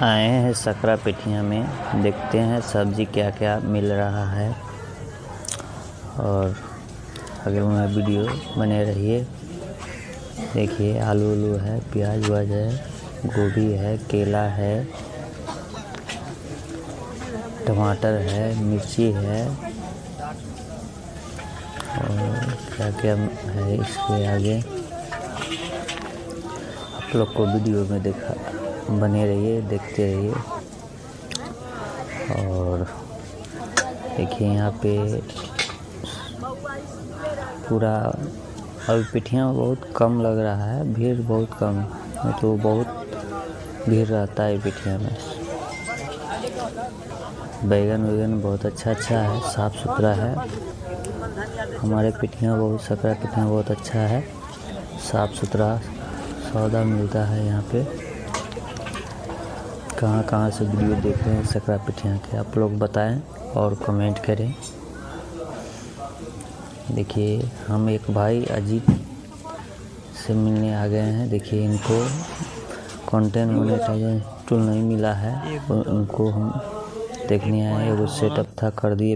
आए हैं सकरा पेठिया में, देखते हैं सब्जी क्या क्या मिल रहा है और अगले में वीडियो बने रहिए। देखिए आलू है, प्याज वाज है, गोभी है, केला है, टमाटर है, मिर्ची है और क्या क्या है इसके आगे। आप लोग को वीडियो में बने रहिए, देखते रहिए। और देखिए यहाँ पे पूरा अभी पेठियाँ बहुत कम लग रहा है, भीड़ बहुत कम है, तो बहुत भीड़ रहता है पेठियाँ में। बैगन वैगन बहुत अच्छा है, साफ़ सुथरा है। हमारे पेठियाँ बहुत सकरा पेठियाँ बहुत अच्छा है, साफ़ सुथरा सौदा मिलता है यहाँ पे। कहाँ से वीडियो देख रहे हैं सकरा पेठियाँ के, आप लोग बताएं और कमेंट करें। देखिए हम एक भाई अजीत से मिलने आ गए हैं। देखिए इनको कंटेंट मोनेटाइजेशन टूल नहीं मिला है, उनको हम देखने आए, वो सेटअप था कर दिए।